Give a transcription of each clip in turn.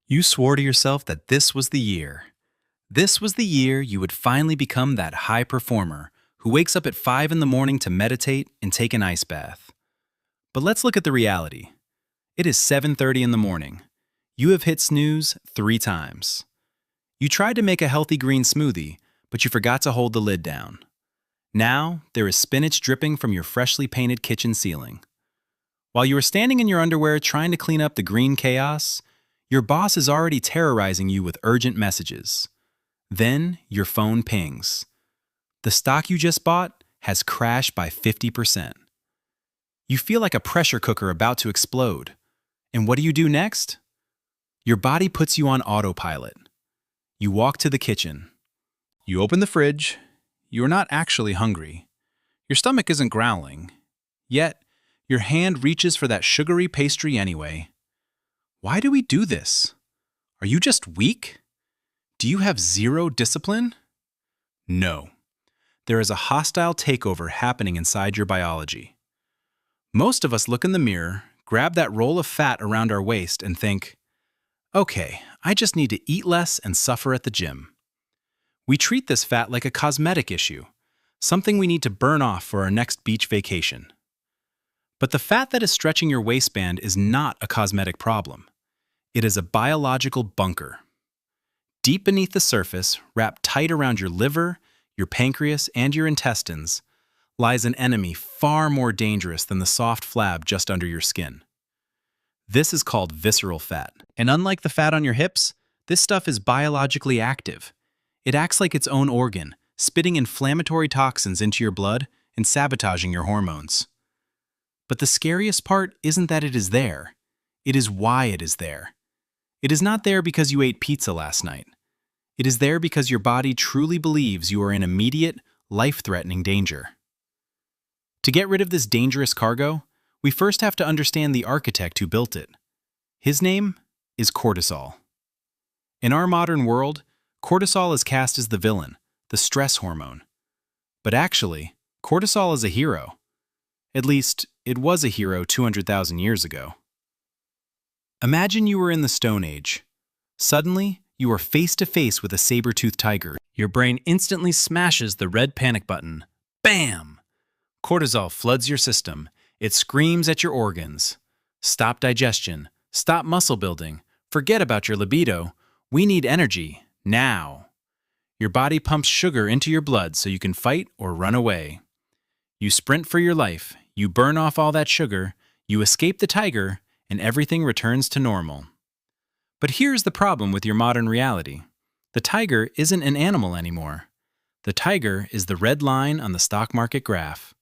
You swore to yourself that this was the year. This was the year you would finally become that high performer who wakes up at 5 in the morning to meditate and take an ice bath. But let's look at the reality. It is 7:30 in the morning. You have hit snooze 3 times. You tried to make a healthy green smoothie, but you forgot to hold the lid down. Now, there is spinach dripping from your freshly painted kitchen ceiling. While you are standing in your underwear trying to clean up the green chaos, your boss is already terrorizing you with urgent messages. Then your phone pings. The stock you just bought has crashed by 50%. You feel like a pressure cooker about to explode. And what do you do next? Your body puts you on autopilot. You walk to the kitchen. You open the fridge. You are not actually hungry. Your stomach isn't growling. Yet, your hand reaches for that sugary pastry anyway. Why do we do this? Are you just weak? Do you have zero discipline? No. There is a hostile takeover happening inside your biology. Most of us look in the mirror, grab that roll of fat around our waist, and think, okay, I just need to eat less and suffer at the gym. We treat this fat like a cosmetic issue, something we need to burn off for our next beach vacation. But the fat that is stretching your waistband is not a cosmetic problem. It is a biological bunker. Deep beneath the surface, wrapped tight around your liver, your pancreas, and your intestines, lies an enemy far more dangerous than the soft flab just under your skin. This is called visceral fat. And unlike the fat on your hips, this stuff is biologically active. It acts like its own organ, spitting inflammatory toxins into your blood and sabotaging your hormones. But the scariest part isn't that it is there. It is why it is there. It is not there because you ate pizza last night. It is there because your body truly believes you are in immediate, life-threatening danger. To get rid of this dangerous cargo, we first have to understand the architect who built it. His name is cortisol. In our modern world, cortisol is cast as the villain, the stress hormone. But actually, cortisol is a hero. At least, it was a hero 200,000 years ago. Imagine you were in the Stone Age. Suddenly, you are face to face with a saber-toothed tiger. Your brain instantly smashes the red panic button. Bam! Cortisol floods your system. It screams at your organs. Stop digestion. Stop muscle building. Forget about your libido. We need energy, now. Your body pumps sugar into your blood so you can fight or run away. You sprint for your life. You burn off all that sugar. You escape the tiger, and everything returns to normal. But here's the problem with your modern reality. The tiger isn't an animal anymore. The tiger is the red line on the stock market graph.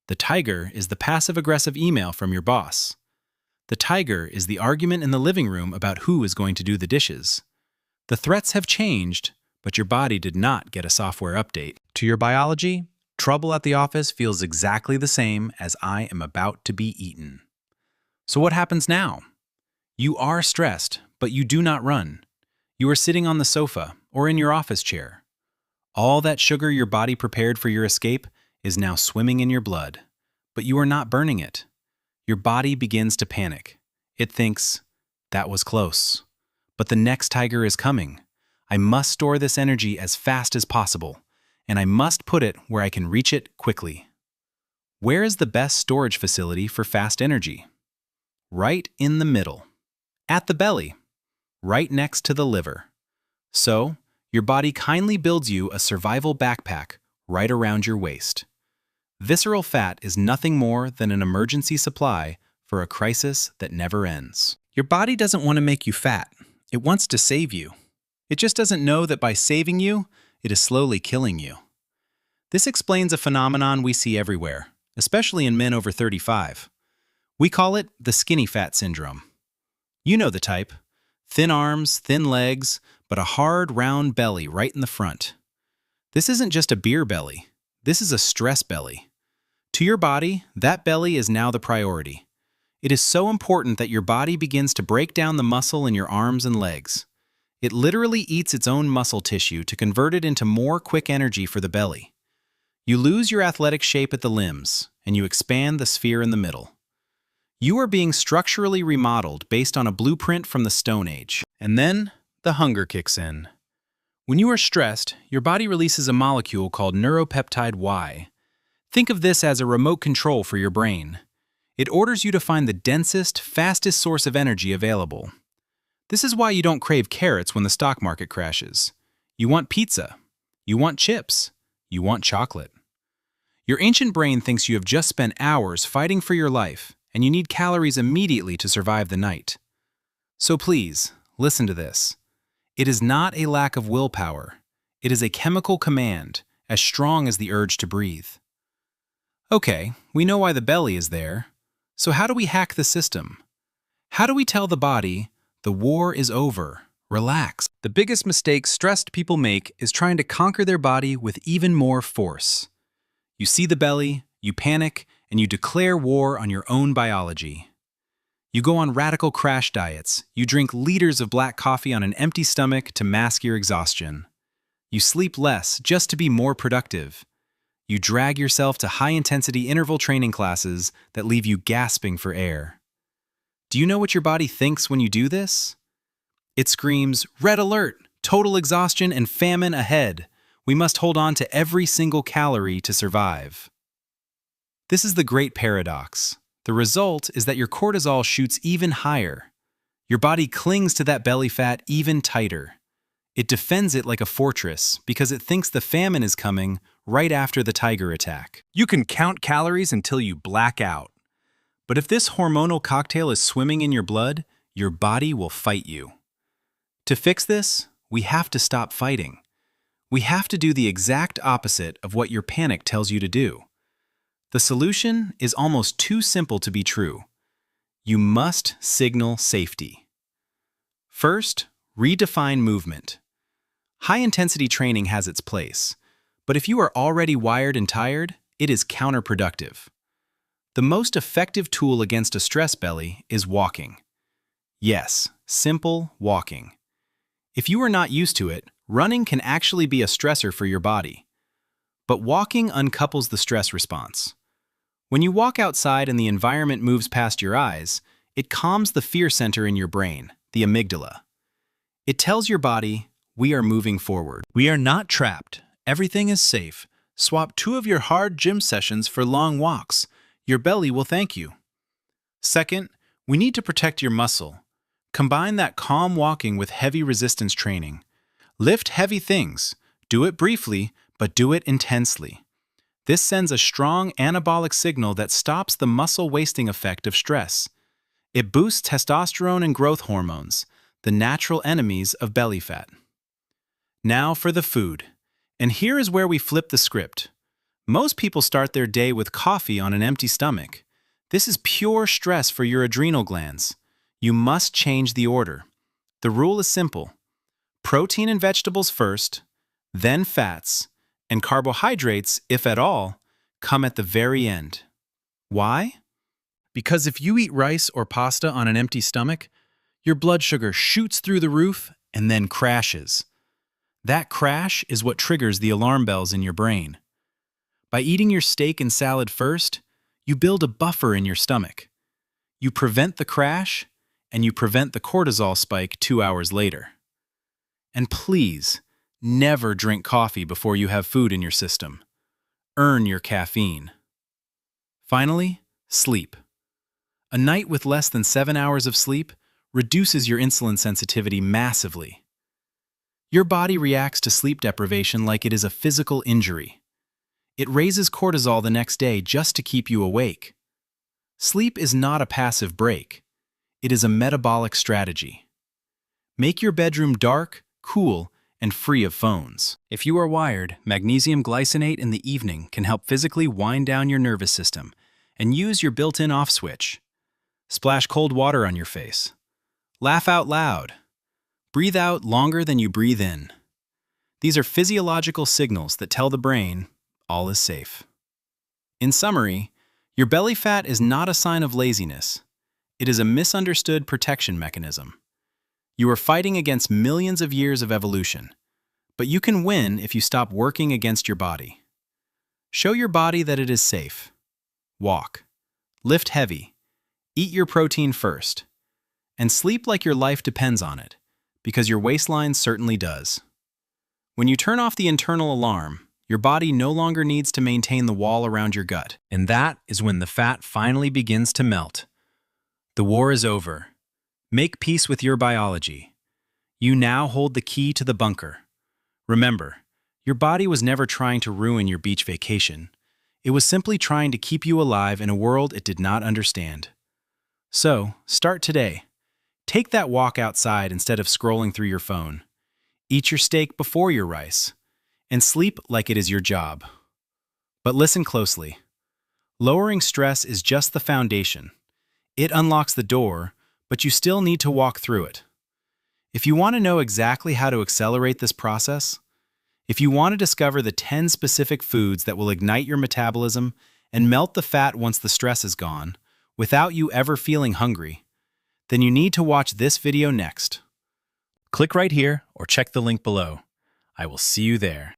The tiger is the passive-aggressive email from your boss. The tiger is the argument in the living room about who is going to do the dishes. The threats have changed, but your body did not get a software update. To your biology, trouble at the office feels exactly the same as I am about to be eaten. So what happens now? You are stressed, but you do not run. You are sitting on the sofa or in your office chair. All that sugar your body prepared for your escape is now swimming in your blood, but you are not burning it. Your body begins to panic. It thinks, that was close. But the next tiger is coming. I must store this energy as fast as possible, and I must put it where I can reach it quickly. Where is the best storage facility for fast energy? Right in the middle. At the belly. Right next to the liver. So, your body kindly builds you a survival backpack right around your waist. Visceral fat is nothing more than an emergency supply for a crisis that never ends. Your body doesn't want to make you fat. It wants to save you. It just doesn't know that by saving you, it is slowly killing you. This explains a phenomenon we see everywhere, especially in men over 35. We call it the skinny fat syndrome. You know the type. Thin arms, thin legs, but a hard, round belly right in the front. This isn't just a beer belly. This is a stress belly. To your body, that belly is now the priority. It is so important that your body begins to break down the muscle in your arms and legs. It literally eats its own muscle tissue to convert it into more quick energy for the belly. You lose your athletic shape at the limbs, and you expand the sphere in the middle. You are being structurally remodeled based on a blueprint from the Stone Age. And then, the hunger kicks in. When you are stressed, your body releases a molecule called neuropeptide Y. Think of this as a remote control for your brain. It orders you to find the densest, fastest source of energy available. This is why you don't crave carrots when the stock market crashes. You want pizza. You want chips. You want chocolate. Your ancient brain thinks you have just spent hours fighting for your life, and you need calories immediately to survive the night. So please, listen to this. It is not a lack of willpower. It is a chemical command, as strong as the urge to breathe. Okay, we know why the belly is there. So how do we hack the system? How do we tell the body, the war is over, relax? The biggest mistake stressed people make is trying to conquer their body with even more force. You see the belly, you panic, and you declare war on your own biology. You go on radical crash diets, you drink liters of black coffee on an empty stomach to mask your exhaustion. You sleep less just to be more productive. You drag yourself to high-intensity interval training classes that leave you gasping for air. Do you know what your body thinks when you do this? It screams, "Red alert! Total exhaustion and famine ahead. We must hold on to every single calorie to survive." This is the great paradox. The result is that your cortisol shoots even higher. Your body clings to that belly fat even tighter. It defends it like a fortress because it thinks the famine is coming right after the tiger attack. You can count calories until you black out. But if this hormonal cocktail is swimming in your blood, your body will fight you. To fix this, we have to stop fighting. We have to do the exact opposite of what your panic tells you to do. The solution is almost too simple to be true. You must signal safety. First, redefine movement. High-intensity training has its place, but if you are already wired and tired, it is counterproductive. The most effective tool against a stress belly is walking. Yes, simple walking. If you are not used to it, running can actually be a stressor for your body. But walking uncouples the stress response. When you walk outside and the environment moves past your eyes, it calms the fear center in your brain, the amygdala. It tells your body, we are moving forward. We are not trapped. Everything is safe. Swap 2 of your hard gym sessions for long walks. Your belly will thank you. Second, we need to protect your muscle. Combine that calm walking with heavy resistance training. Lift heavy things. Do it briefly, but do it intensely. This sends a strong anabolic signal that stops the muscle wasting effect of stress. It boosts testosterone and growth hormones, the natural enemies of belly fat. Now for the food. And here is where we flip the script. Most people start their day with coffee on an empty stomach. This is pure stress for your adrenal glands. You must change the order. The rule is simple. Protein and vegetables first, then fats, and carbohydrates, if at all, come at the very end. Why? Because if you eat rice or pasta on an empty stomach, your blood sugar shoots through the roof and then crashes. That crash is what triggers the alarm bells in your brain. By eating your steak and salad first, you build a buffer in your stomach. You prevent the crash, and you prevent the cortisol spike 2 hours later. And please, never drink coffee before you have food in your system. Earn your caffeine. Finally, sleep. A night with less than 7 hours of sleep reduces your insulin sensitivity massively. Your body reacts to sleep deprivation like it is a physical injury. It raises cortisol the next day just to keep you awake. Sleep is not a passive break. It is a metabolic strategy. Make your bedroom dark, cool, and free of phones. If you are wired, magnesium glycinate in the evening can help physically wind down your nervous system and use your built-in off switch. Splash cold water on your face. Laugh out loud. Breathe out longer than you breathe in. These are physiological signals that tell the brain, all is safe. In summary, your belly fat is not a sign of laziness. It is a misunderstood protection mechanism. You are fighting against millions of years of evolution, but you can win if you stop working against your body. Show your body that it is safe. Walk. Lift heavy. Eat your protein first. And sleep like your life depends on it, because your waistline certainly does. When you turn off the internal alarm, your body no longer needs to maintain the wall around your gut. And that is when the fat finally begins to melt. The war is over. Make peace with your biology. You now hold the key to the bunker. Remember, your body was never trying to ruin your beach vacation. It was simply trying to keep you alive in a world it did not understand. So, start today. Take that walk outside instead of scrolling through your phone. Eat your steak before your rice. And sleep like it is your job. But listen closely. Lowering stress is just the foundation. It unlocks the door, but you still need to walk through it. If you want to know exactly how to accelerate this process, if you want to discover the 10 specific foods that will ignite your metabolism and melt the fat once the stress is gone, without you ever feeling hungry, then you need to watch this video next. Click right here or check the link below. I will see you there.